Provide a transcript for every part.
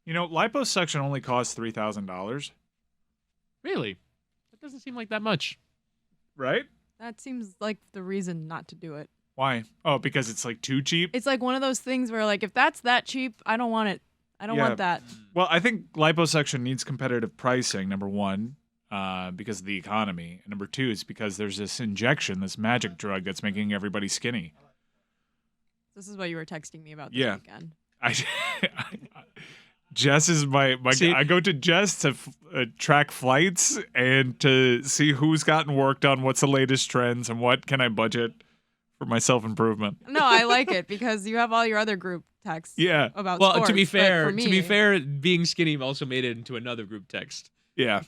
You know, liposuction only costs $3,000. Really? That doesn't seem like that much. Right? That seems like the reason not to do it. Why? Oh, because it's like too cheap? It's like one of those things where like if that's that cheap, I don't want it. I don't want that. Well, I think liposuction needs competitive pricing, number one, because of the economy. And number two is because there's this injection, this magic drug that's making everybody skinny. This is what you were texting me about this weekend. Jess is my I go to Jess to track flights and to see who's gotten work done, what's the latest trends, and what can I budget for my self-improvement. No, I like it because you have all your other group texts about well, sports. to be fair, being skinny also made it into another group text. Yeah.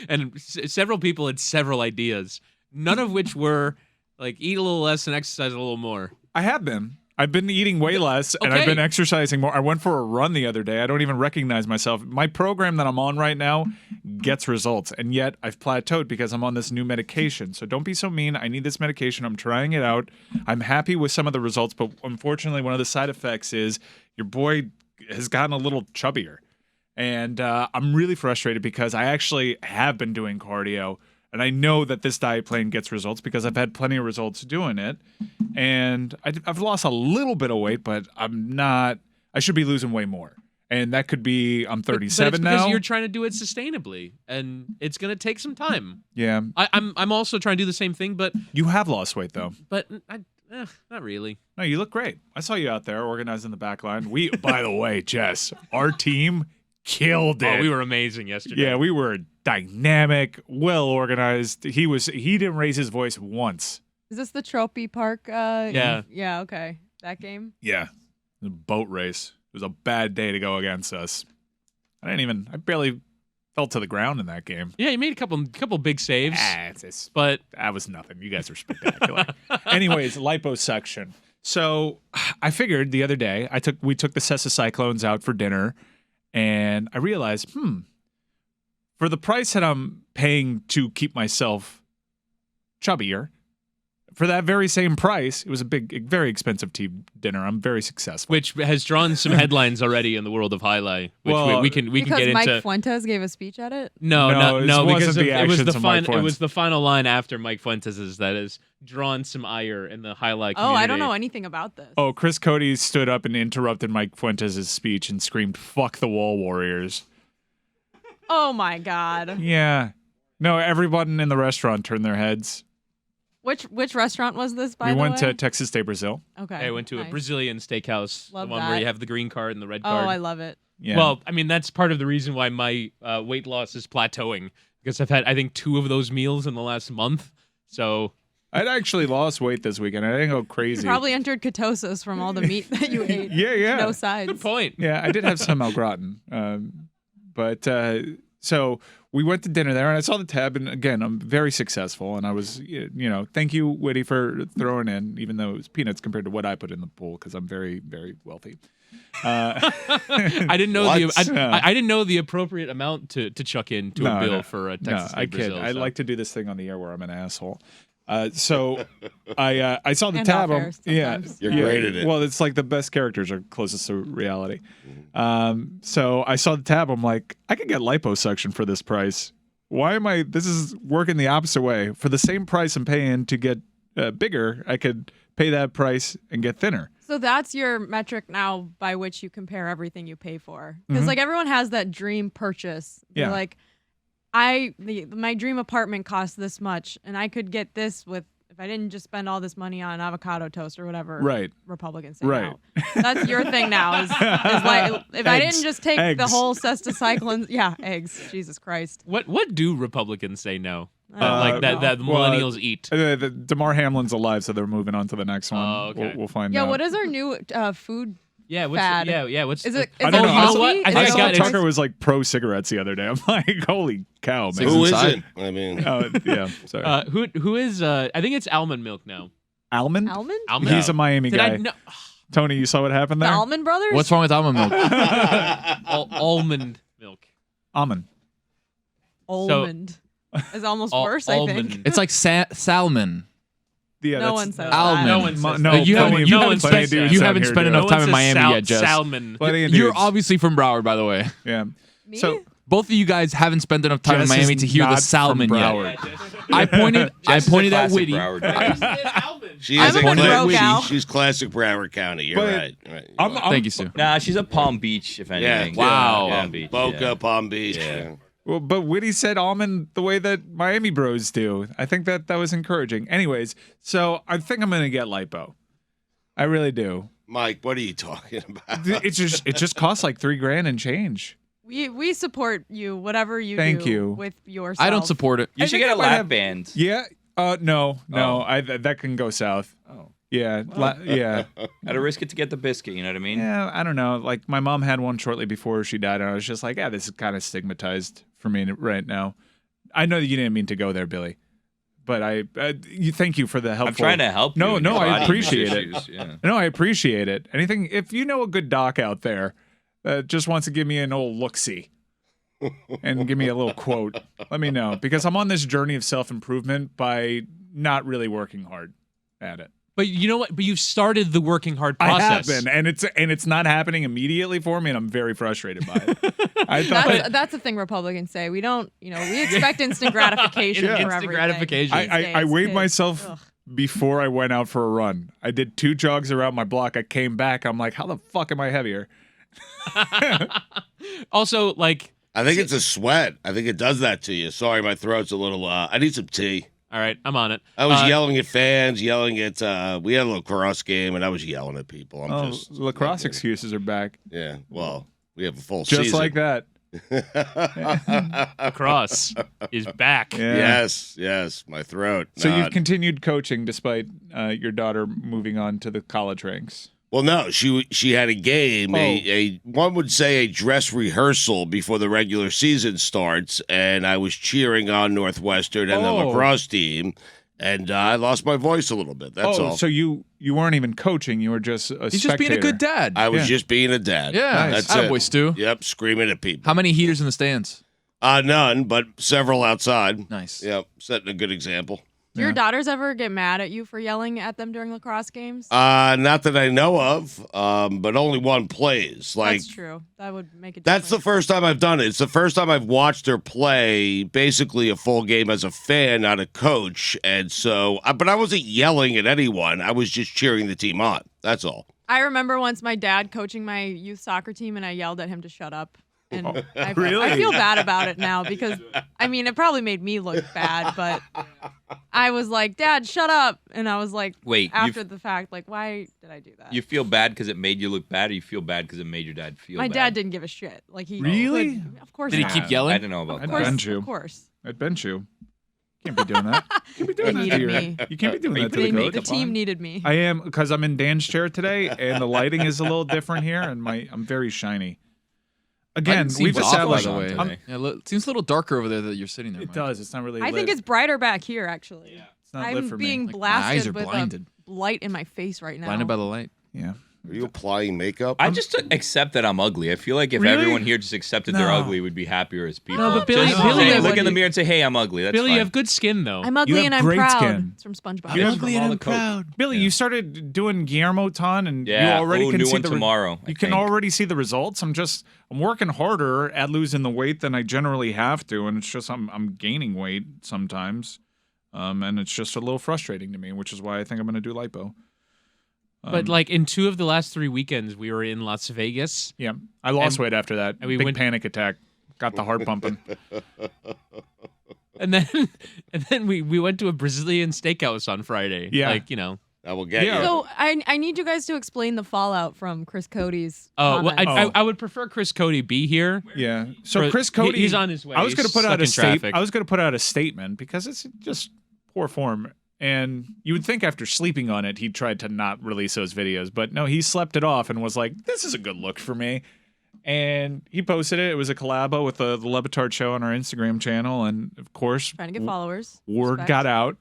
And several people had several ideas, none of which were like eat a little less and exercise a little more. I have been. I've been eating way less, and I've been exercising more. I went for a run the other day. I don't even recognize myself. My program that I'm on right now gets results, and yet I've plateaued because I'm on this new medication. So don't be so mean. I need this medication. I'm trying it out. I'm happy with some of the results, but unfortunately, one of the side effects is your boy has gotten a little chubbier. And I'm really frustrated because I actually have been doing cardio. And I know that this diet plan gets results because I've had plenty of results doing it. And I've lost a little bit of weight, but I'm not. I should be losing way more. And that could be, I'm 37 but it's now. Because you're trying to do it sustainably, and it's going to take some time. Yeah. I'm also trying to do the same thing, but. You have lost weight, though. But not really. No, you look great. I saw you out there organizing the back line. By the way, Jess, our team killed it. Oh, we were amazing yesterday. Yeah, we were dynamic, well organized. He didn't raise his voice once. Is this the Trophy Park? Yeah. Yeah, okay. That game? Yeah. The boat race. It was a bad day to go against us. I barely fell to the ground in that game. Yeah, you made a couple big saves. But that was nothing. You guys are spectacular. Anyways, liposuction. So I figured the other day, we took the Cesta Cyclones out for dinner, and I realized, for the price that I'm paying to keep myself chubbier, for that very same price, it was a very expensive dinner. I'm very successful. Which has drawn some headlines already in the world of highlight. Which we can get into. Because Mike Fuentes gave a speech at it? No, because it was the final line after Mike Fuentes' that has drawn some ire in the highlight community. Oh, I don't know anything about this. Oh, Chris Cote stood up and interrupted Mike Fuentes' speech and screamed, "Fuck the Wall Warriors." Oh my God. Yeah. No, everyone in the restaurant turned their heads. Which restaurant was this, by the way? We went to Texas de Brazil. Okay. I went to a Brazilian steakhouse. Love the one that. where you have the green card and the red card. Oh, I love it. Yeah. Well, I mean, that's part of the reason why my weight loss is plateauing. Because I've had, I think, 2 of those meals in the last month. So I'd actually lost weight this weekend. I didn't go crazy. You probably entered ketosis from all the meat that you ate. Yeah. No sides. Good point. Yeah, I did have some au gratin. So we went to dinner there, and I saw the tab, and again, I'm very successful, and I was, thank you, Whitty, for throwing in, even though it was peanuts compared to what I put in the pool, because I'm very, very wealthy. I didn't know I didn't know the appropriate amount to chuck into a bill for a Texas. No, I kid. I like to do this thing on the air where I'm an asshole. So I saw the tab. You're great at it. Well, it's like the best characters are closest to reality. So I saw the tab. I'm like, I could get liposuction for this price. Why am I? This is working the opposite way. For the same price I'm paying to get bigger, I could pay that price and get thinner. So that's your metric now by which you compare everything you pay for. Because like everyone has that dream purchase. They're like, my dream apartment costs this much, and I could get this with if I didn't just spend all this money on avocado toast or whatever. Right. Republicans say now. That's your thing now. Is like if I didn't just take the whole Cesta Cyclones. Yeah, eggs. Jesus Christ. What do Republicans say now? Like that millennials eat. DeMar Hamlin's alive, so they're moving on to the next one. Oh, okay. We'll find out. Yeah, what is our new food? Yeah, fad? What's is it? I don't know. You know what? I think saw Tucker was like pro cigarettes the other day. I'm like, holy cow, man. Who is it? I mean, sorry. Who is? I think it's almond milk now. Almond? Almond? Almond? He's a Miami guy. I know? Tony, you saw what happened The there? Almond Brothers? What's wrong with almond milk? Almond milk. Almond. Almond. Is almost worse, I think. It's like salmon. Yeah, No one says Almond. that. No one says No, that. you plenty haven't, of- you haven't plenty of spent, dudes you out haven't here spent do enough it. time in Miami yet, Jess. Salmon. Plenty of You're dudes. obviously from Broward, by the way. Yeah. Me? So Both of you guys haven't spent enough time Jess in Miami is to hear the not from salmon yet. Broward. I pointed at Whitty. She I'm is a a Monroe classic. gal. She's classic Broward County. You're But right. Right. Thank you, Stu. Nah, she's a Palm Beach, if anything. Wow. Palm Beach. Boca, yeah. Palm Beach. Yeah. Well, but Whitty said almond the way that Miami bros do. I think that was encouraging. Anyways, so I think I'm gonna get lipo. I really do. Mike, what are you talking about? It just costs like $3,000 and change. We support you, whatever you Thank do you. with yourself. I don't support it. You I should think get I a might lap have- band. Yeah. No. Oh. That can go south. Oh. Yeah. Yeah. At a risk it to get the biscuit, you know what I mean? Yeah. I don't know. Like my mom had one shortly before she died, and I was just like, yeah, this is kind of stigmatized for me right now. I know that you didn't mean to go there, Billy, but thank you for the helpful. I'm trying to help you. No, with no, your I body appreciate it. issues, yeah. No, I appreciate it. Anything, if you know a good doc out there that just wants to give me an old look-see and give me a little quote, let me know. Because I'm on this journey of self-improvement by not really working hard at it. But you know what? But you've started the working hard process. I have been, and it's not happening immediately for me, and I'm very frustrated by it. I thought That's the thing Republicans say. We don't, we expect instant gratification for Instant everything. gratification. I weighed Kids. myself Ugh. before I went out for a run. I did 2 jogs around my block. I came back. I'm like, how the fuck am I heavier? Also, like, I think it's a sweat. I think it does that to you. Sorry, my throat's a little. I need some tea. all right, I'm on it. I was yelling at fans, yelling at. We had a lacrosse game, and I was yelling at people. I'm just lacrosse excuses are back. Yeah. Well, we have a full Just season. like that. Cross is back. Yeah. Yes, my throat. So No, you've continued coaching despite your daughter moving on to the college ranks. well, no, she had a game, a one would say a dress rehearsal before the regular season starts, and I was cheering on Northwestern and the lacrosse team, and I lost my voice a little bit. That's all. So you weren't even coaching; you were just a He's spectator. just being a good dad. I was Yeah. just being a dad. Yeah, that's attaboy, it. Stu. Yep, screaming at people. How many heaters in the stands? None, but several outside. Nice. Yep, setting a good example. Do your daughters ever get mad at you for yelling at them during lacrosse games? Not that I know of, but only one plays. Like That's true. That would make it. that's the first time I've done it. It's the first time I've watched her play basically a full game as a fan, not a coach. And so, but I wasn't yelling at anyone. I was just cheering the team on. That's all. I remember once my dad coaching my youth soccer team, and I yelled at him to shut up. And I really? feel bad about it now because, it probably made me look bad, but I was like, Dad, shut up. And I was like, Wait, after the fact, like, why did I do that? You feel bad because it made you look bad, or you feel bad because it made your dad feel My bad? dad didn't give a shit. Like he Really? of course Did he not. keep I yelling? didn't know about I'd Of that. course, bench you. of course. I'd bench you. Can't be doing that. Can't be doing They that to needed your- me. You can't be doing that to They the need- coach. the team needed me. I am because I'm in Dan's chair today, and the lighting is a little different here, and I'm very shiny. Again, Lighting seems we've off, by established. the way. I'm- Yeah, it seems a little darker over there that you're sitting there. It Mike. does. It's not really. I think lit. it's brighter back here, actually. It's not lit I'm for being me. Like, my eyes are blasted with blinded. a light in my face right now. Blinded by the light. Yeah. Are you applying makeup? I just accept that I'm ugly. I feel like if Really? everyone here just accepted they're No. ugly, we'd be happier as people. No, but Billy- Just Billy say, would- look in the mirror and say, "Hey, I'm ugly." That's Billy, fine. you have good skin though. I'm ugly have and I'm great proud. skin. It's from SpongeBob. You You're have ugly all and the I'm coke. proud. Billy, you started doing Guillermo Ton, and Yeah. you already Ooh, can new see one the tomorrow, I You can think. already see the results. I'm working harder at losing the weight than I generally have to, and it's just I'm gaining weight sometimes, and it's just a little frustrating to me, which is why I think I'm going to do lipo. But like in 2 of the last 3 weekends, we were in Las Vegas. Yeah, I lost And- weight after that. and we Big went- panic attack. Got the heart pumping. And then we went to a Brazilian steakhouse on Friday. Yeah. Like, I will get Yeah. you. So I need you guys to explain the fallout from Chris Cody's. Oh, well, comments. I would prefer Chris Cody be here. Yeah. So For- Chris Cody, he's on his way. I was going to He's put out stuck a in traffic. I was going to put out a statement because it's just poor form. And you would think after sleeping on it, he tried to not release those videos. But no, he slept it off and was like, this is a good look for me. And he posted it. It was a collabo with the Le Batard Show on our Instagram channel. And of course, Trying to get followers. word Respect. got out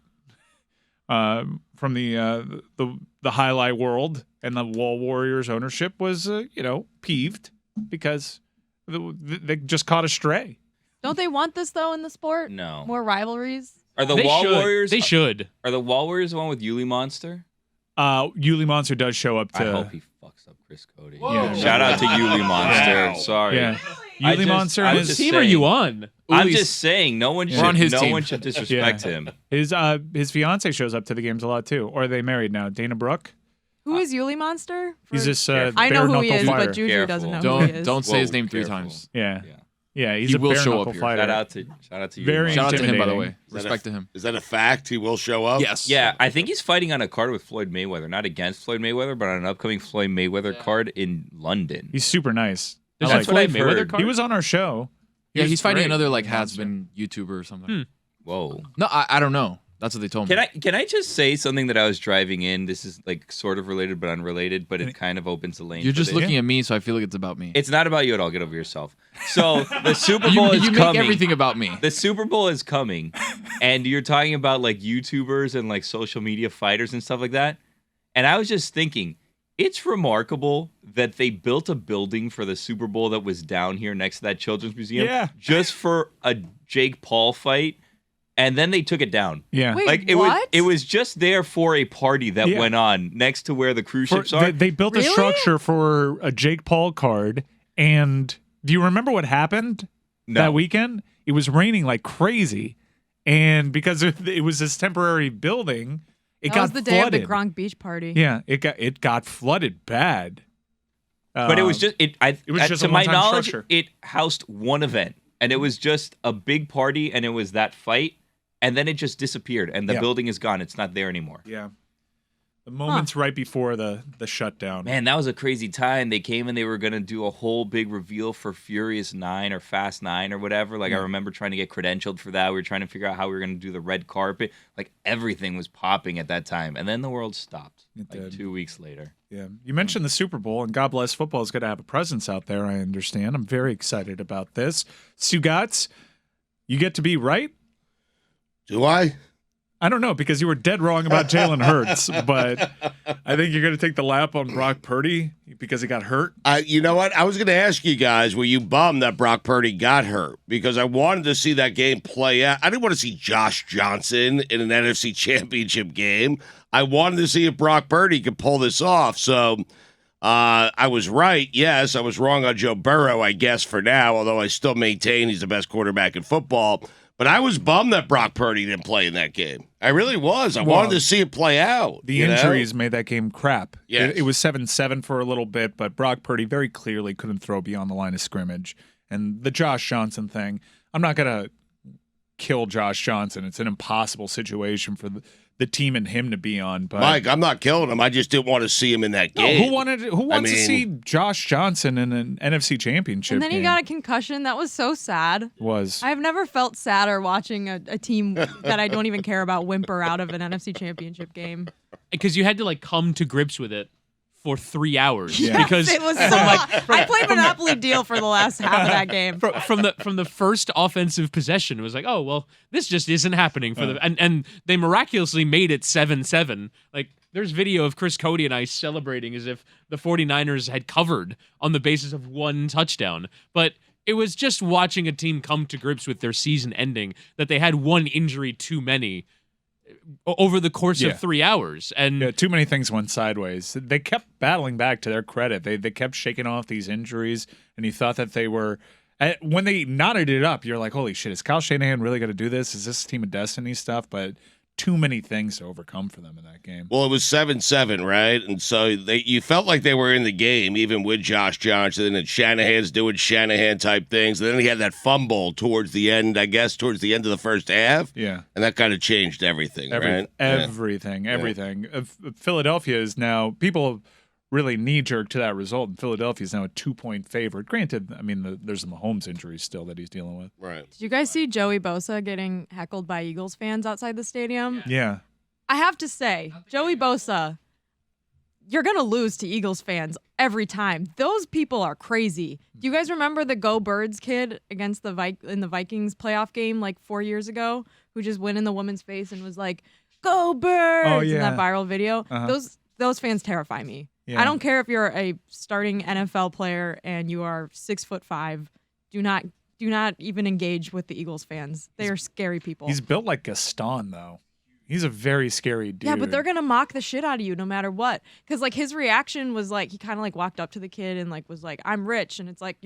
from the highlight world. And the Wall Warriors ownership was, peeved because they just caught a stray. Don't they want this though in the sport? No. More rivalries. Are the They Wall should. Warriors? They should. Are the Wall Warriors the one with Yuli Monster? Yuli Monster does show up to. I hope he fucks up Chris Cote. Yeah. Shout out to Yuli Monster. Wow. Sorry. Yeah. I Yuli just- Monster I'm and What his just team are saying. you on? I'm Uli's- just saying, no one should. We're on his no team. one should disrespect him. his fiance shows up to the games a lot too. Or are they married now? Dana Brooke. Who is Yuli Monster? He's For- this Careful. I know who bare he knuckle is, fighter. but Juju doesn't know Careful. who he is. Don't say his Whoa, name 3 careful. times. Yeah. Yeah. Yeah, he's He a will bare show knuckle up here. fighter. Shout out to Yuli Very Monster. Shout out to him, by the intimidating. way. Is that Respect to him. Is that a fact? He will show up? Yes. Yeah, I think he's fighting on a card with Floyd Mayweather, not against Floyd Mayweather, but on an upcoming Floyd Mayweather card in London. He's super nice. There's I a like what Floyd I've Mayweather heard. card. He was on our show. Yeah, he's fighting great. another like Monster. has-been YouTuber or something. Whoa. No, I don't know. That's what they told me. Can I just say something that I was driving in? This is like sort of related but unrelated, but it kind of opens the lane. You're for just this. looking at me, so I feel like it's about me. It's not about you at all. Get over yourself. So the Super Bowl is you make coming. everything about me. The Super Bowl is coming, and you're talking about like YouTubers and like social media fighters and stuff like that. And I was just thinking, it's remarkable that they built a building for the Super Bowl that was down here next to that Children's Museum just for a Jake Paul fight, and then they took it down. Yeah. Wait, Like what? it was just there for a party that Yeah. went on next to where the cruise ships are. They built a Really? structure for a Jake Paul card. And do you remember what happened that weekend? It was raining like crazy. And because it was this temporary building, it that got was the day flooded. of the Gronk Beach party. Yeah, it got flooded bad. But it was just it was just to a my one-time knowledge, structure. it housed one event, and it was just a big party, and it was that fight, and then it just disappeared, and the Yeah. building is gone. It's not there anymore. Yeah. The moments right before the shutdown. Man, that was a crazy time. They came and they were gonna do a whole big reveal for Furious 9 or Fast 9 or whatever. Like I remember trying to get credentialed for that. We were trying to figure out how we were gonna do the red carpet. Like everything was popping at that time, and then the world stopped. It Like did. 2 weeks later. Yeah. You mentioned the Super Bowl, and God bless football is going to have a presence out there, I understand. I'm very excited about this. Stugotz, you get to be right? Do I? I don't know, because you were dead wrong about Jalen Hurts, but I think you're going to take the lap on Brock Purdy because he got hurt. You know what? I was going to ask you guys, were you bummed that Brock Purdy got hurt? Because I wanted to see that game play out. I didn't want to see Josh Johnson in an NFC Championship game. I wanted to see if Brock Purdy could pull this off. So I was right. Yes, I was wrong on Joe Burrow, I guess, for now, although I still maintain he's the best quarterback in football. But I was bummed that Brock Purdy didn't play in that game. I really was. I wanted to see it play out. The you know? injuries made that game crap. Yes. It was 7-7 for a little bit, but Brock Purdy very clearly couldn't throw beyond the line of scrimmage. And the Josh Johnson thing, I'm not going to kill Josh Johnson. It's an impossible situation for the team and him to be on. But Mike, I'm not killing him. I just didn't want to see him in that game. who wants to see Josh Johnson in an NFC Championship And then game? he got a concussion. That was so sad. Was I've never felt sadder watching a team that I don't even care about whimper out of an NFC Championship game. Because you had to like come to grips with it for 3 hours. Yeah. Because It was so I played Monopoly Deal for the last half of that game. from the first offensive possession, it was like, oh well, this just isn't happening for the and they miraculously made it 7-7. Like there's video of Chris Cote and I celebrating as if the 49ers had covered on the basis of one touchdown. But it was just watching a team come to grips with their season ending, that they had one injury too many over the course of 3 hours. And Yeah, too many things went sideways. They kept battling back, to their credit. They kept shaking off these injuries, and you thought that they were. When they knotted it up, you're like, holy shit, is Kyle Shanahan really going to do this? Is this Team of Destiny stuff? But too many things to overcome for them in that game. Well, it was 7-7, right? And so you felt like they were in the game, even with Josh Johnson, and Shanahan's doing Shanahan-type things. And then he had that fumble towards the end, I guess, towards the end of the first half. Yeah. And that kind of changed everything, right? Everything. Philadelphia is now, people really knee-jerk to that result, and Philadelphia is now a 2-point favorite. Granted, I mean, there's the Mahomes injury still that he's dealing with. Right. Did you guys see Joey Bosa getting heckled by Eagles fans outside the stadium? Yeah. I have to say, Joey Bosa, you're going to lose to Eagles fans every time. Those people are crazy. Do you guys remember the Go Birds kid against in the Vikings playoff game like 4 years ago, who just went in the woman's face and was like, "Go Birds" in that viral video? Those fans terrify me. Yeah. I don't care if you're a starting NFL player and you are 6'5". Do not do not even engage with the Eagles fans. They are scary people. He's built like Gaston, though. He's a very scary dude. Yeah, but they're gonna mock the shit out of you no matter what. Because like his reaction was like he kind of like walked up to the kid and like was like, "I'm rich," and it's like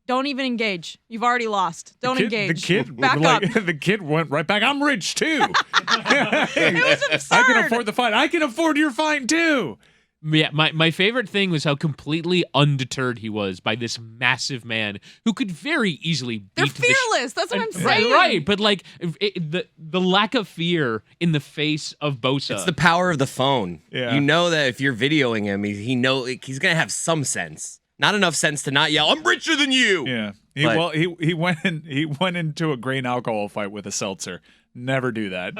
don't even engage. You've already lost. Don't engage. The kid, back like, up. The kid went right back. I'm rich too. It was absurd. I can afford the fine. I can afford your fine too. Yeah, my favorite thing was how completely undeterred he was by this massive man who could very easily beat They're fearless. That's what I'm saying. Right, but like the lack of fear in the face of Bosa. It's the power of the phone. Yeah. You know that if you're videoing him, he's gonna have some sense. Not enough sense to not yell, "I'm richer than you." Yeah. But- He went into a grain alcohol fight with a seltzer. Never do that.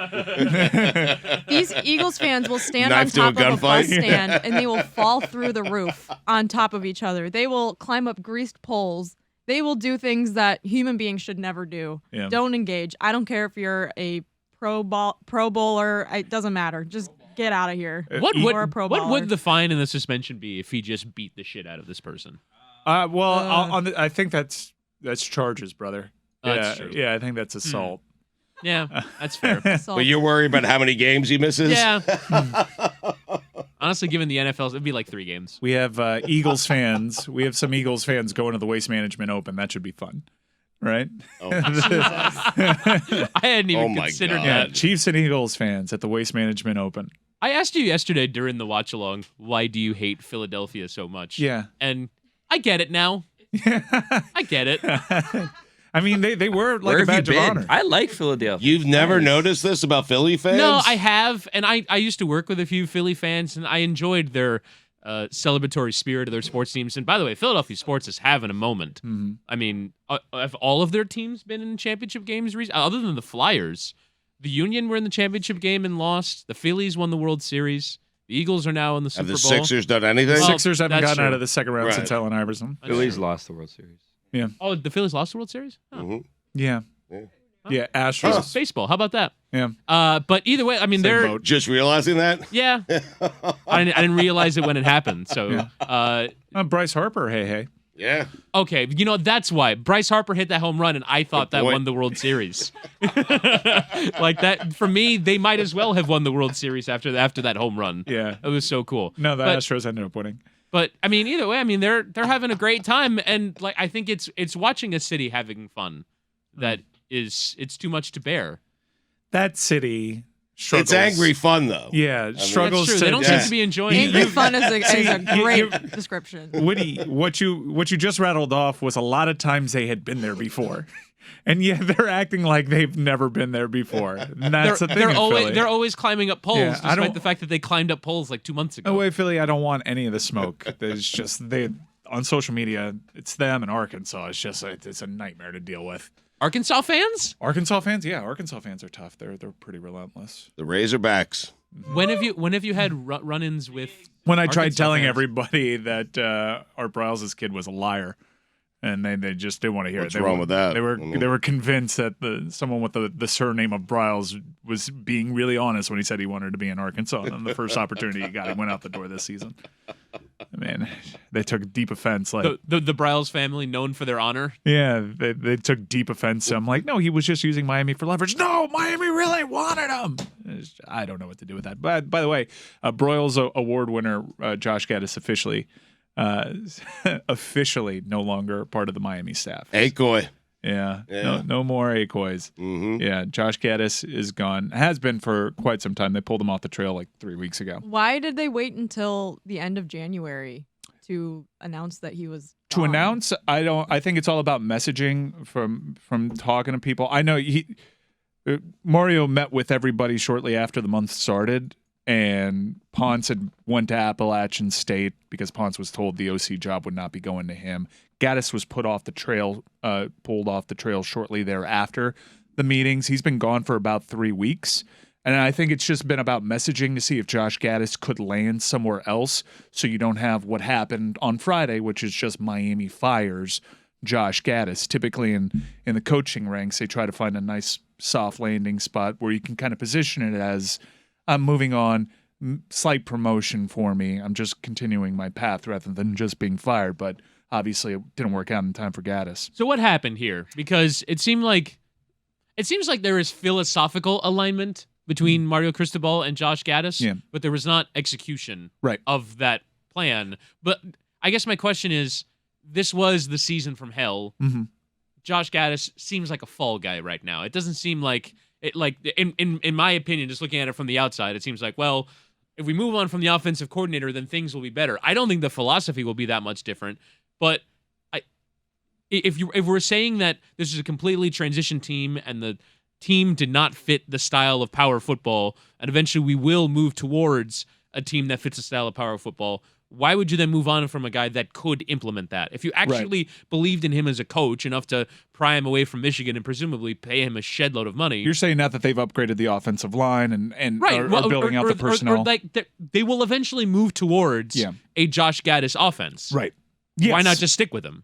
These Eagles fans will stand Knife to a on top of a bus gunfight. stand and they will fall through the roof on top of each other. They will climb up greased poles. They will do things that human beings should never do. Yeah. Don't engage. I don't care if you're a pro bowler. It doesn't matter. Just get out of here. What Or a pro would baller. the fine and the suspension be if he just beat the shit out of this person? I think that's charges, brother. That's true. Yeah, I think that's assault. Yeah, that's fair. So, But you're worried about how many games he misses? Yeah. Honestly, given the NFL, it'd be like 3 games. We have Eagles fans. We have some Eagles fans going to the Waste Management Open. That should be fun, right? Oh, I hadn't even Oh my considered God. Yeah, that. Chiefs and Eagles fans at the Waste Management Open. I asked you yesterday during the watch along, why do you hate Philadelphia so much? Yeah. And I get it now. I get it. I mean, they were like Where a have you badge of been? honor. I like Philadelphia. You've never noticed this about Philly fans? No, I have, and I used to work with a few Philly fans, and I enjoyed their celebratory spirit of their sports teams. And by the way, Philadelphia sports is having a moment. Mm-hmm. I mean, have all of their teams been in championship games other than the Flyers? The Union were in the championship game and lost. The Phillies won the World Series. The Eagles are now in the Super Have the Bowl. Sixers done anything? Well, Sixers haven't that's gotten out true. of the second round Right. since Allen Iverson. That's Phillies true. lost the World Series. Oh, the Phillies lost the World Series? Oh. Mhm. Yeah. Yeah. Yeah, Astros. Baseball. How about that? Yeah. But either way, I mean, Same they're boat. Just realizing that? yeah. I didn't realize it when it happened. So, Bryce Harper, hey. Yeah. okay, you know that's why Bryce Harper hit that home run, and I thought that point. won the World Series. Like that for me, they might as well have won the World Series after that home run. Yeah. It was so cool. No, the But- Astros ended up winning. But I mean, either way, I mean they're having a great time, and like I think it's watching a city having fun that it's too much to bear. That city struggles. It's angry fun, though. Yeah, That's struggles true. to They don't yeah. seem to be enjoying Angry it. fun is a great you- description. Woody, what you just rattled off was a lot of times they had been there before. And yet they're acting like they've never been there before. And that's the thing in Philly. They're always climbing up poles, Yeah, I despite don't- the fact that they climbed up poles like 2 months ago. No way, Philly, I don't want any of the smoke. There's just they on social media, it's them in Arkansas. It's just it's a nightmare to deal with. Arkansas fans? Arkansas fans, yeah, Arkansas fans are tough. They're pretty relentless. The Razorbacks. When have you had run-ins with? When I tried Arkansas telling fans? everybody that Art Briles' kid was a liar, and they just didn't want to hear What's it. They wrong were, with that? They were I mean- they were convinced that someone with the surname of Briles was being really honest when he said he wanted to be in Arkansas. And then the first opportunity he got, he went out the door this season. Man, they took deep offense. Like, The Briles family, known for their honor. yeah, they took deep offense. So I'm like, no, he was just using Miami for leverage. No, Miami really wanted him. I don't know what to do with that. But by the way, Broyles Award winner Josh Gaddis officially no longer part of the Miami staff. Akoy. Yeah, Yeah. No more Acoys. Mm-hmm. Yeah, Josh Gaddis is gone. Has been for quite some time. They pulled him off the trail like 3 weeks ago. Why did they wait until the end of January to announce that he was To gone? announce, I think it's all about messaging from talking to people. I know Mario met with everybody shortly after the month started, and Ponce had went to Appalachian State because Ponce was told the OC job would not be going to him. Gaddis was pulled off the trail shortly thereafter the meetings. He's been gone for about 3 weeks. And I think it's just been about messaging to see if Josh Gaddis could land somewhere else so you don't have what happened on Friday, which is just Miami fires Josh Gaddis. Typically in the coaching ranks, they try to find a nice soft landing spot where you can kind of position it as I'm moving on, slight promotion for me. I'm just continuing my path rather than just being fired. But obviously it didn't work out in time for Gaddis. So what happened here? Because it seems like there is philosophical alignment between Mario Cristobal and Josh Gaddis, but there was not execution of that plan. But I guess my question is, this was the season from hell. Mm-hmm. Josh Gaddis seems like a fall guy right now. It doesn't seem like it. Like in my opinion, just looking at it from the outside, it seems like, well, if we move on from the offensive coordinator, then things will be better. I don't think the philosophy will be that much different. But if we're saying that this is a completely transition team and the team did not fit the style of power football, and eventually we will move towards a team that fits the style of power football, why would you then move on from a guy that could implement that? If you actually believed in him as a coach enough to pry him away from Michigan and presumably pay him a shed load of money. You're saying now that they've upgraded the offensive line and are building out the personnel. Or like they will eventually move towards a Josh Gaddis offense. Right. Yes. Why not just stick with him?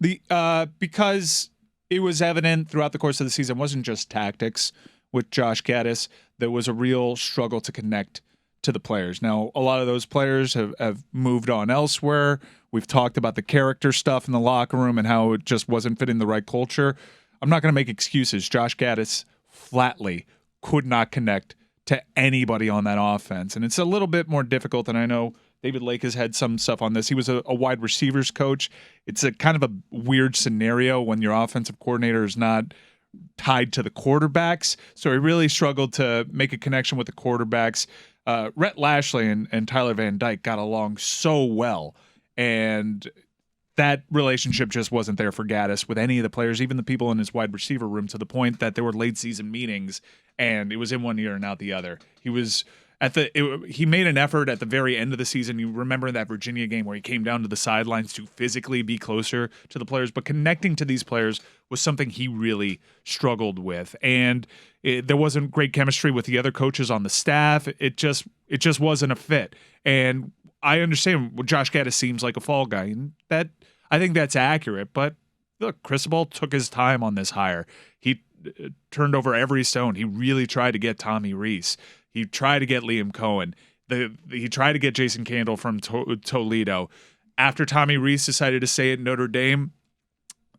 Because it was evident throughout the course of the season, it wasn't just tactics with Josh Gaddis. There was a real struggle to connect to the players. Now, a lot of those players have moved on elsewhere. We've talked about the character stuff in the locker room and how it just wasn't fitting the right culture. I'm not going to make excuses. Josh Gaddis flatly could not connect to anybody on that offense. And it's a little bit more difficult, and I know David Lake has had some stuff on this. He was a wide receivers coach. It's a kind of a weird scenario when your offensive coordinator is not tied to the quarterbacks. So he really struggled to make a connection with the quarterbacks. Rhett Lashley and Tyler Van Dyke got along so well, and that relationship just wasn't there for Gaddis with any of the players, even the people in his wide receiver room, to the point that there were late season meetings and it was in one ear and out the other. He was he made an effort at the very end of the season. You remember that Virginia game where he came down to the sidelines to physically be closer to the players, but connecting to these players was something he really struggled with. And there wasn't great chemistry with the other coaches on the staff. It just wasn't a fit. And I understand Josh Gaddis seems like a fall guy, and that I think that's accurate. But look, Cristobal took his time on this hire. He turned over every stone. He really tried to get Tommy Rees. He tried to get Liam Cohen. He tried to get Jason Candle from Toledo. After Tommy Rees decided to stay at Notre Dame,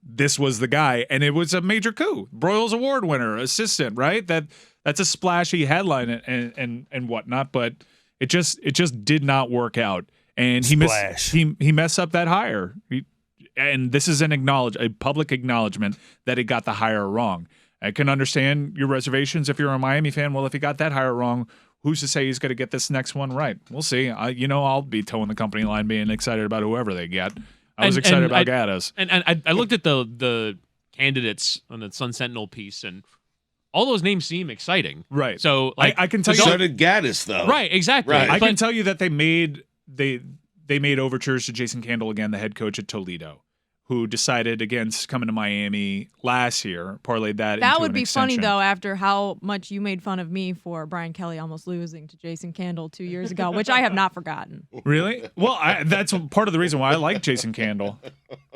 this was the guy, and it was a major coup. Broyles Award winner, assistant, right? That's a splashy headline and whatnot, but it just did not work out, and he messed up that hire. And this is a public acknowledgement that he got the hire wrong. I can understand your reservations if you're a Miami fan. Well, if he got that hire wrong, who's to say he's going to get this next one right? We'll see. I'll be towing the company line, being excited about whoever they get. I was excited about Gaddis. And I looked at the candidates on the Sun Sentinel piece, and all those names seem exciting. Right. So I can tell you. So did Gaddis, though. Right. Exactly. Right. I can tell you that they made overtures to Jason Candle, again, the head coach at Toledo, who decided against coming to Miami last year, parlayed that into would an be extension. funny, though, after how much you made fun of me for Brian Kelly almost losing to Jason Candle 2 years ago, which I have not forgotten. Really? Well, that's part of the reason why I like Jason Candle.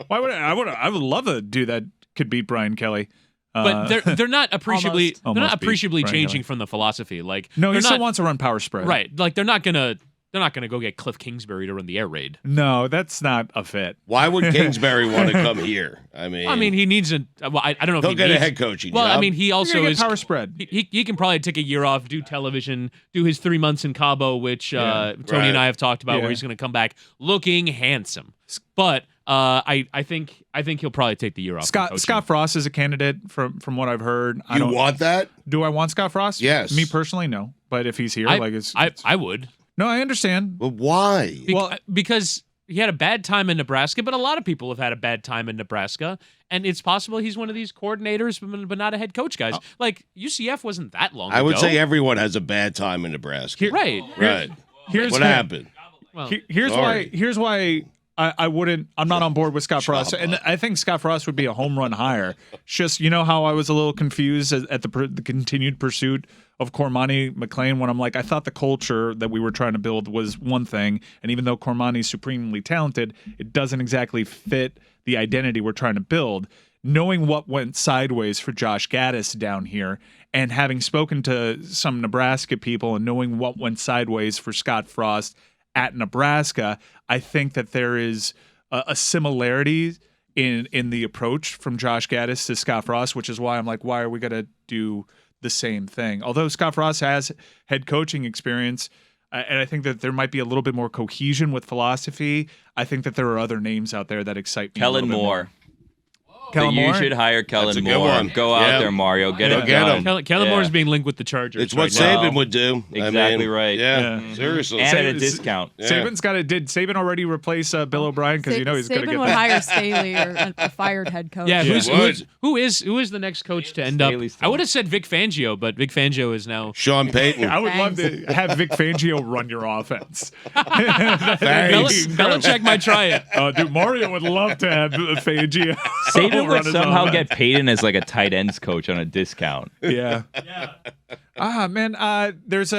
Why would I would love to do that. Could beat Brian Kelly. But they're not appreciably Almost changing Kelly. from the philosophy. Like, No, he they're still not- wants to run power spread. right. Like they're not gonna go get Cliff Kingsbury to run the air raid. No, that's not a fit. Why would Kingsbury want to come here? I mean, he needs a. Well, I don't know if he'll he get needs a head coaching Well, job. I mean, he also You're gonna is get power spread. He can probably take a year off, do television, do his 3 months in Cabo, which Tony right. and I have talked about, Yeah. where he's going to come back looking handsome. But I think he'll probably take the year off. from coaching. Scott Frost is a candidate from what I've heard. you want that? Do I want Scott Frost? Yes. Me personally, no. But if he's here, I would. No, I understand. But why? Because he had a bad time in Nebraska, but a lot of people have had a bad time in Nebraska, and it's possible he's one of these coordinators, but not a head coach, guys. Like UCF wasn't that long ago. I would say everyone has a bad time in Nebraska. Right. Right. Here's What happened? Well, Here's Sorry. why I wouldn't. I'm not on board with Scott Frost, and I think Scott Frost would be a home run hire. It's just how I was a little confused at the continued pursuit of Cormani McLean when I'm like, I thought the culture that we were trying to build was one thing, and even though Cormani's supremely talented, it doesn't exactly fit the identity we're trying to build. Knowing what went sideways for Josh Gaddis down here, and having spoken to some Nebraska people and knowing what went sideways for Scott Frost at Nebraska, I think that there is a similarity in the approach from Josh Gaddis to Scott Frost, which is why I'm like, why are we gonna do the same thing? Although Scott Frost has head coaching experience, and I think that there might be a little bit more cohesion with philosophy. I think that there are other names out there that excite me. Kellen Moore. Kellen You Moore? should hire Kellen a good Moore. one. Go out there, Mario. Get it get done. him. Kellen Yeah. Moore is being linked with the Chargers. It's what Well, Saban would do. exactly right. Yeah, Yeah. seriously. And at a Saban's- discount. Yeah. Saban's got to. Did Saban already replace Bill O'Brien? Because you know he's going to Saban get would that. hire Staley or a fired head coach. Yeah, Yeah. who is the next coach to end up? Staley's I would have said Vic Fangio, but Vic Fangio is now. Sean Payton. I would love Thanks. to have Vic Fangio run your offense. Thanks. Belichick might try it. Dude, Mario would love to have Fangio. Saban run would his somehow offense. get Peyton as like a tight ends coach on a discount. Yeah. Man. There's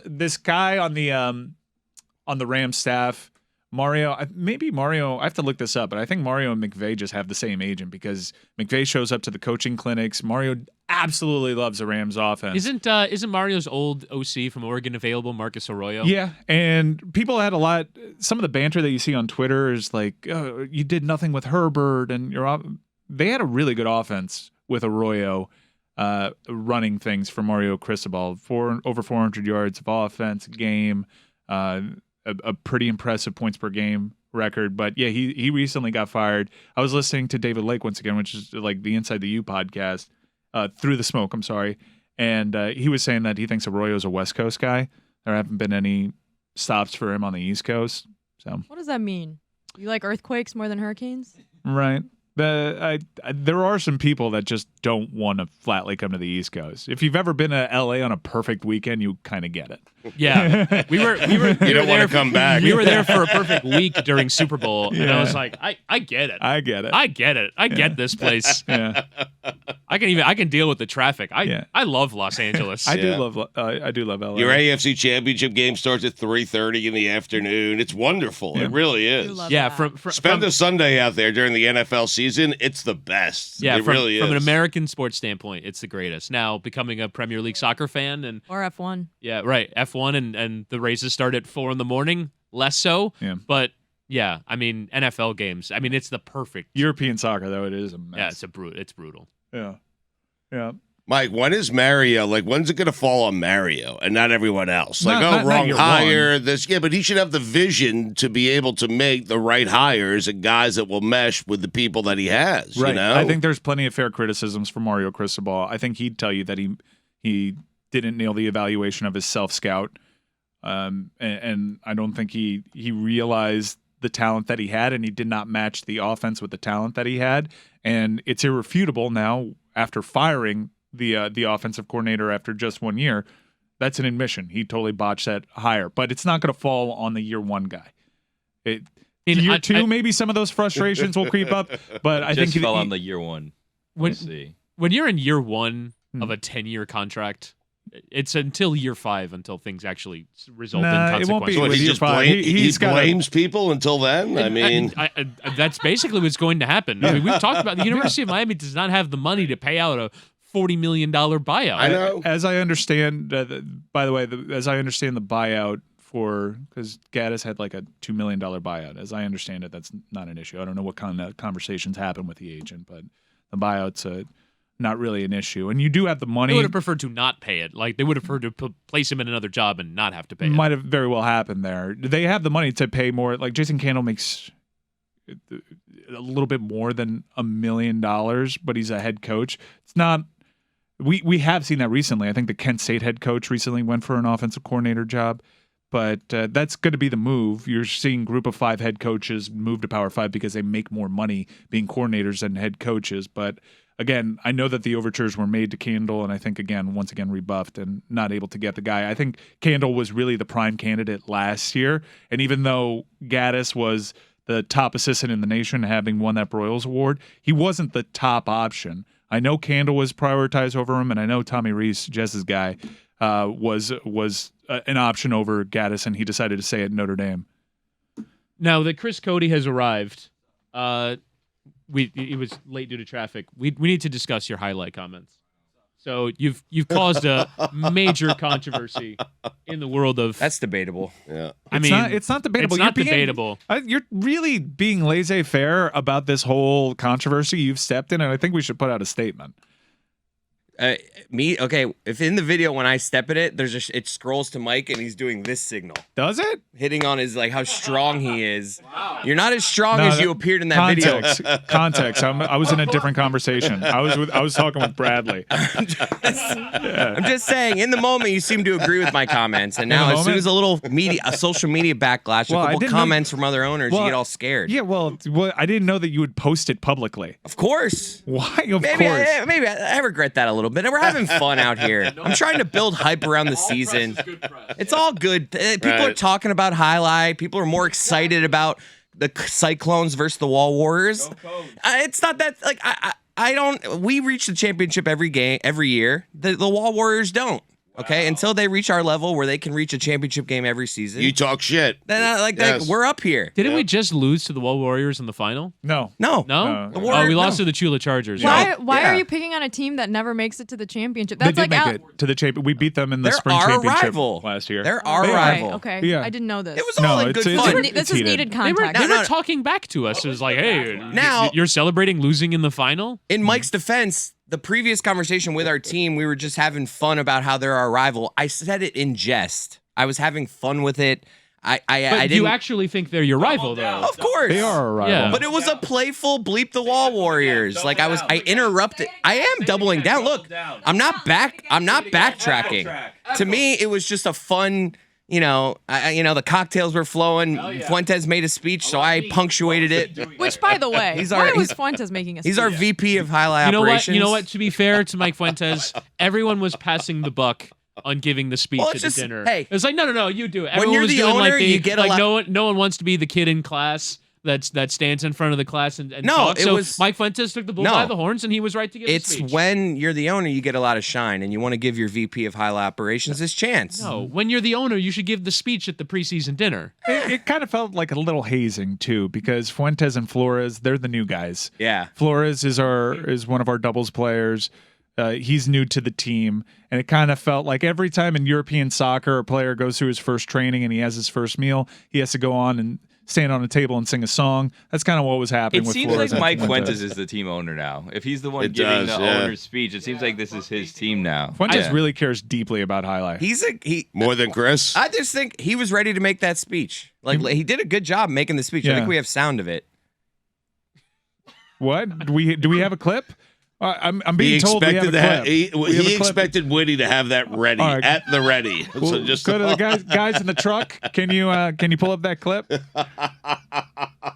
this guy on the Rams staff, Mario. Maybe Mario. I have to look this up, but I think Mario and McVay just have the same agent because McVay shows up to the coaching clinics. Mario absolutely loves the Rams offense. Isn't Mario's old OC from Oregon available, Marcus Arroyo? Yeah, and people had a lot. Some of the banter that you see on Twitter is like, oh, you did nothing with Herbert, and they had a really good offense with Arroyo running things for Mario Cristobal. Over 400 yards of offense game, a pretty impressive points per game record. But yeah, he recently got fired. I was listening to David Lake once again, which is like the Inside the U podcast, Through the Smoke, I'm sorry. And he was saying that he thinks Arroyo's a West Coast guy. There haven't been any stops for him on the East Coast. So What does that mean? You like earthquakes more than hurricanes? right. There are some people that just don't want to flatly come to the East Coast. If you've ever been to LA on a perfect weekend, you kind of get it. Yeah, we were You don't want to come back. We were there for a perfect week during Super Bowl, and I was like, I get it. I get it. I get it. I get this place. Yeah. I can deal with the traffic. Yeah. I love Los Angeles. I Yeah. do love LA. Your AFC Championship game starts at 3:30 in the afternoon. It's wonderful. Yeah. It really I is. do love yeah, that. Spend a Sunday out there during the NFL season. It's the best. yeah, it from, really is. from an American sports standpoint, it's the greatest. Now becoming a Premier League soccer fan and Or F1. yeah, right, F1 and the races start at 4 a.m, less so. Yeah. But yeah, I mean NFL games. I mean it's the perfect. European soccer, though, it is a mess. Yeah, it's brutal. Yeah. Yeah. Mike, when's it going to fall on Mario and not everyone else? Like, Not wrong year hire, this. Yeah, but he should have the vision to be able to make the right hires and guys that will mesh with the people that he has. Right. You know? I think there's plenty of fair criticisms for Mario Cristobal. I think he'd tell you that he didn't nail the evaluation of his self-scout. And I don't think he realized the talent that he had, and he did not match the offense with the talent that he had. And it's irrefutable now after firing the offensive coordinator after just 1 year. That's an admission. He totally botched that hire. But it's not going to fall on the year one guy. Year two, maybe some of those frustrations will creep up. But I Just think fell on the year one. When- We'll see. When you're in year 1 of a 10-year contract, it's until year 5 until things actually result in Nah, it won't consequences. be So with he year just five. he gotta- blames people until then? I mean, That's basically what's going to happen. I mean, we've talked about the University of Miami does not have the money to pay out a $40 million buyout. I know. As I understand, by the way, as I understand the buyout because Gaddis had like a $2 million buyout. As I understand it, that's not an issue. I don't know what kind of conversations happen with the agent, but the buyout's not really an issue. And you do have the money. They would have preferred to not pay it. Like they would have preferred to place him in another job and not have to pay it. Might have very well happened there. They have the money to pay more. Like Jason Candle makes a little bit more than $1 million, but he's a head coach. It's not. We have seen that recently. I think the Kent State head coach recently went for an offensive coordinator job, but that's going to be the move. You're seeing group of 5 head coaches move to Power 5 because they make more money being coordinators than head coaches. But again, I know that the overtures were made to Candle, and I think once again rebuffed and not able to get the guy. I think Candle was really the prime candidate last year, and even though Gaddis was the top assistant in the nation, having won that Broyles Award, he wasn't the top option. I know Candle was prioritized over him, and I know Tommy Reese, Jess's guy, was an option over Gaddis, and he decided to stay at Notre Dame. Now that Chris Cote has arrived, he was late due to traffic. We need to discuss your highlight comments. So you've caused a major controversy in the world of. That's debatable. Yeah. It's not debatable. It's not debatable. You're really being laissez-faire about this whole controversy you've stepped in, and I think we should put out a statement. Okay, if in the video when I step in it, it scrolls to Mike and he's doing this signal. Does it? Hitting on his, like, how strong he is. Wow. You're not as strong as you appeared in that video. Context. I was in a different conversation. I was talking with Bradley. I'm just saying, in the moment, you seem to agree with my comments. And now, as soon as a social media backlash, a couple comments from other owners, you get all scared. Yeah, well, I didn't know that you would post it publicly. Of course. Why? Of course. Maybe I regret that a little bit. We're having fun out here. I'm trying to build hype around the season. It's all good. People are talking about highlight. People are more excited about the Cyclones versus the Wall Warriors. It's not that, like, I don't. We reach the championship every year. The Wall Warriors don't. Okay, until they reach our level where they can reach a championship game every season. You talk shit. Then we're up here. Didn't we just lose to the Wall Warriors in the final? No. No? We lost to the Chula Chargers. Why are you picking on a team that never makes it to the championship? That's they did make it to the championship. We beat them in the spring championship last year. They're our rival. Okay, yeah. I didn't know this. It was all in good fun. This is needed context. They were talking back to us. It was like, hey, now you're celebrating losing in the final? In Mike's defense, the previous conversation with our team, we were just having fun about how they're our rival. I said it in jest. I was having fun with it. I didn't. You actually think they're your rival, though? Of course, they are a rival. Yeah. But it was a playful bleep the Wall Warriors. Like I interrupted. I am doubling down. Look, I'm not backtracking. To me, it was just a fun. The cocktails were flowing. Fuentes made a speech, so I punctuated it. Which, by the way, why was Fuentes making a speech? He's our VP of highlight operations. You know what? To be fair to Mike Fuentes, everyone was passing the buck on giving the speech at the dinner. Hey, it's like no, you do it. When you're the owner, you get no one wants to be the kid in class that stands in front of the class and talks. So Mike Fuentes took the bull by the horns, and he was right to give the speech. It's when you're the owner, you get a lot of shine, and you want to give your VP of highlight operations his chance. No, when you're the owner, you should give the speech at the preseason dinner. It kind of felt like a little hazing too, because Fuentes and Flores, they're the new guys. Yeah, Flores is one of our doubles players. He's new to the team, and it kind of felt like every time in European soccer a player goes through his first training and he has his first meal, he has to go on and stand on a table and sing a song. That's kind of what was happening with Flores. It seems like Mike Fuentes is the team owner now. If he's the one giving the owner's speech, it seems like this is his team now. Fuentes really cares deeply about highlight. He more than Chris. I just think he was ready to make that speech. Like he did a good job making the speech. I think we have sound of it. What? Do we have a clip? I'm being told we have a clip. He expected Whitty to have that ready at the ready. Well, so just go to the guys in the truck. Can you pull up that clip?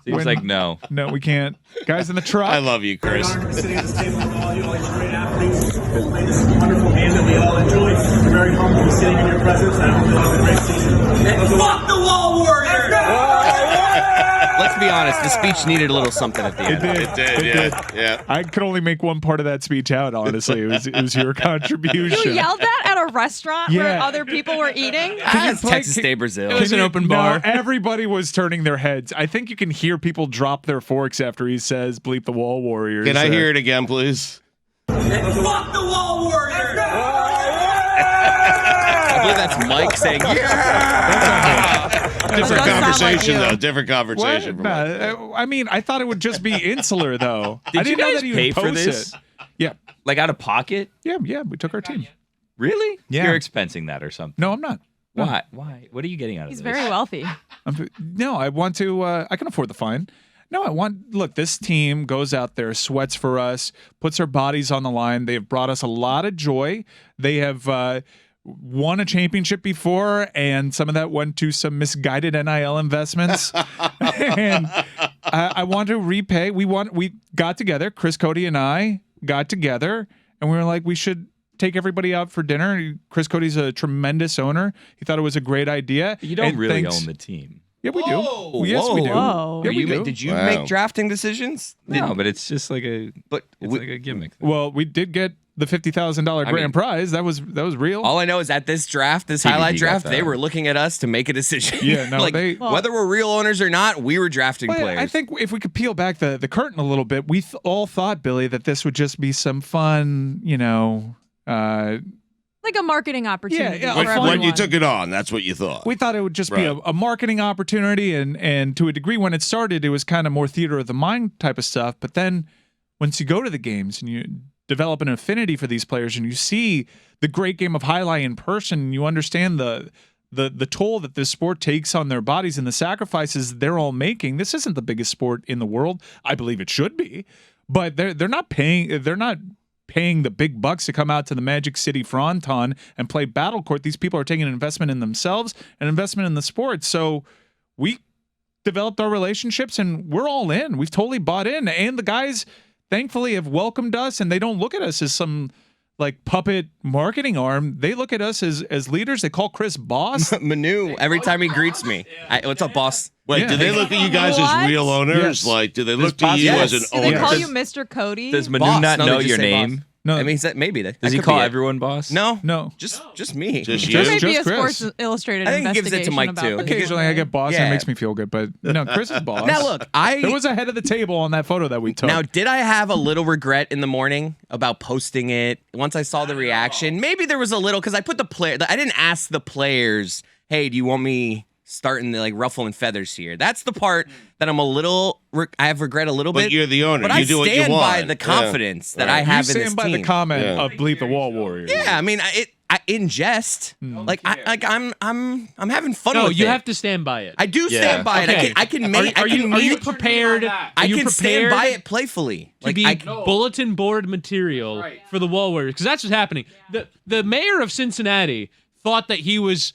Seems like no. No, we can't. Guys in the truck. I love you, Chris. Sitting at the table with all you, all these great athletes. Play this wonderful game that we all enjoy. We're very humble sitting in your presence. I hope it's a great season. Fuck the Wall Warriors! Let's be honest, the speech needed a little something at the end. It did. Yeah. I could only make one part of that speech out, honestly. It was your contribution. You yelled that at a restaurant where other people were eating? Texas Day Brazil. It was an open bar. No, everybody was turning their heads. I think you can hear people drop their forks after he says, bleep the Wall Warriors. Can I hear it again, please? Fuck the Wall Warriors! I believe that's Mike saying, yeah! Different conversation, like though. Different conversation. I mean, I thought it would just be insular, though. I didn't you know guys that he pay would for post this? it. Yeah. Like out of pocket? Yeah, we took our team. Really? Yeah. You're expensing that or something. No, I'm not. No. Why? Why? What are you getting out of He's this? very wealthy. No, I want to. I can afford the fine. No, look, this team goes out there, sweats for us, puts their bodies on the line. They have brought us a lot of joy. They have won a championship before, and some of that went to some misguided NIL investments. And I want to repay. We got together, Chris, Cote, and I got together, and we were like, we should take everybody out for dinner. Chris Cody's a tremendous owner. He thought it was a great idea. You don't really own the team. Yeah, we do. Whoa, Yes, we do. whoa. Yeah, we do. Did you make drafting decisions? No, but it's just like a like a gimmick. Well, we did get the $50,000 grand prize. That was real. All I know is at this draft, this TBD highlight got draft, that. they were looking at us to make a decision. Yeah, no, like, whether we're real owners or not, we were drafting Well, players. I think if we could peel back the curtain a little bit, we all thought, Billy, that this would just be some fun, Like a marketing opportunity. Yeah, for yeah. everyone. When you took it on, that's what you thought. We thought it would just be a marketing opportunity, and to a degree, when it started, it was kind of more theater of the mind type of stuff. But then, once you go to the games and you develop an affinity for these players, and you see the great game of highlight in person, and you understand the toll that this sport takes on their bodies and the sacrifices they're all making. This isn't the biggest sport in the world. I believe it should be, but they're not paying. They're not paying the big bucks to come out to the Magic City Fronton and play Battle Court. These people are taking an investment in themselves, an investment in the sport. So we developed our relationships, and we're all in. We've totally bought in, and the guys, thankfully, have welcomed us, and they don't look at us as some like puppet marketing arm. They look at us as leaders. They call Chris boss. Manu, every time he greets me. What's up, boss? Wait, do they look at you guys as real owners? Yes. Like, do they look to you as an Do owner? they call you Mr. Cody? Does Manu Boss. not No, they know just your say name? boss. No, I mean, maybe. That Does he could call be it. everyone boss? No, just me. Just you? There may be just a Chris. Sports Illustrated I think he gives it to investigation Mike, about too. this. occasionally I get boss, and Yeah. it makes me feel good. But no, Chris is boss. Now look, There was a head of the table on that photo that we took. Now, did I have a little regret in the morning about posting it? Once I saw the reaction, maybe there was a little, because I put I didn't ask the players, hey, do you want me starting the ruffling feathers here? That's the part that I'm a little, I have regret a little But bit. you're the owner. But You I do what you stand by want. the confidence that Right. I you have in stand this by team. the comment Yeah. of Bleep the Wall Warrior. Yeah, I mean, I in jest, I'm having fun No, with you it. have to stand by it. I do stand by Okay. it. I can Are make. I can are mean you it. prepared? I Are you can stand prepared by it playfully. to be bulletin board material for the Wall Warriors? Because that's what's happening. The mayor of Cincinnati thought that he was,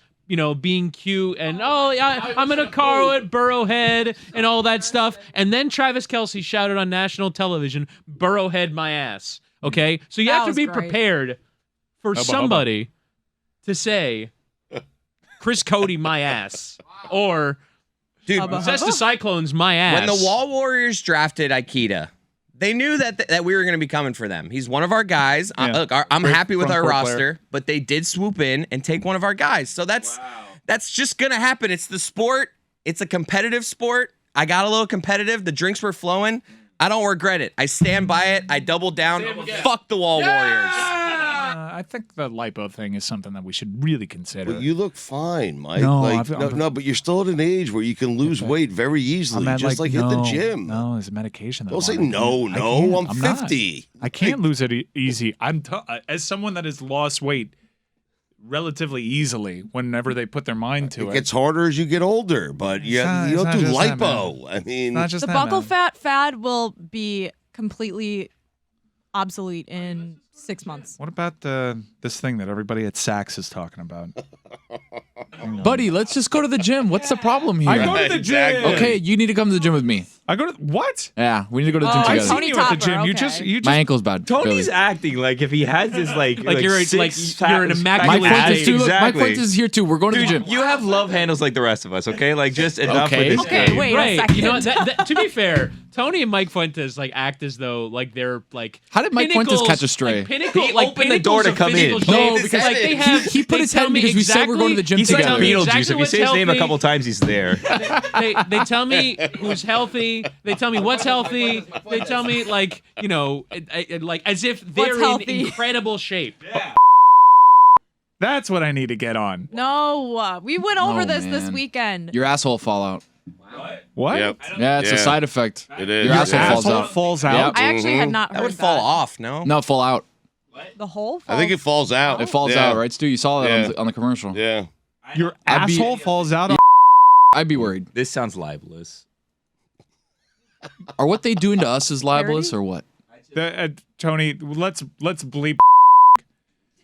being cute and I'm in a car at Burrowhead and all that stuff. And then Travis Kelce shouted on national television, "Burrowhead my ass." Okay, so you That have to was be great. prepared for somebody to say, "Chris Cote my ass," or Dude, Cesta Cyclones my ass. when the Wall Warriors drafted Aikida, they knew that we were going to be coming for them. He's one of our guys. Yeah. Look, I'm Great happy with front our court roster, player. but they did swoop in and take one of our guys. So that's just going to happen. It's the sport. It's a competitive sport. I got a little competitive. The drinks were flowing. I don't regret it. I stand by it. I double down. Fuck the Wall Warriors. I think the lipo thing is something that we should really consider. But you look fine, Mike. No, No, but you're still at an age where you can lose weight very easily, I'm just at, hit the gym. No, it's a medication. Don't say no. I'm 50. I can't lose it easy. As someone that has lost weight relatively easily whenever they put their mind to It it. gets harder as you get older, but you not- don't it's do not just that, lipo. I mean, Not just The that, buckle man. fat fad will be completely obsolete in 6 months. What about this thing that everybody at Saks is talking about? Buddy, let's just go to the gym. What's the problem here? I go to the Exactly. gym. Okay, you need to come to the gym with me. I go to what? Yeah, we need to go to the gym Oh, I've together. seen Tony you at the Topper, gym. You okay. just My ankle's bad. Tony's Billy. acting like if he has this like you're six you're an pack- Mike immaculate Fuentes, athlete. too. Look, Mike Exactly. Fuentes is here too. We're going to the Dude, gym. you have love handles like the rest of us, okay? Like just enough Okay. with this Okay, game. wait a Right. second. You know what? To be fair, Tony and Mike Fuentes act as though they're like. How did Mike Fuentes pinnacles- catch a stray? Like, pinnacle, He like opened the door to pinnacles of come in. physical No, shape. because like they have. he put they his tell head in me because we said we're going to the gym He's together. like Beetlejuice. exactly If you what's say his name a healthy. couple times, he's there. They tell me who's healthy. They tell me what's healthy. They tell me like like as if they're What's in healthy? incredible shape. That's what I need to get on. No, we went over Oh, this man. weekend. Your asshole fall out. What? Yep. Yeah, it's a Yeah. side effect. It is. Your asshole Yeah. falls Asshole out. falls out. I actually had not heard That would fall off, no? No, fall out. The whole I think it falls out. It falls Yeah. out, right, Stu? You saw that Yeah. on the commercial. Yeah. Your I'd be- asshole falls out. On- I'd be worried. This sounds libelous. Are what they doing to us is libelous or what? Tony, let's bleep.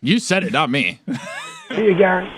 You said it, not me. See you, Gary.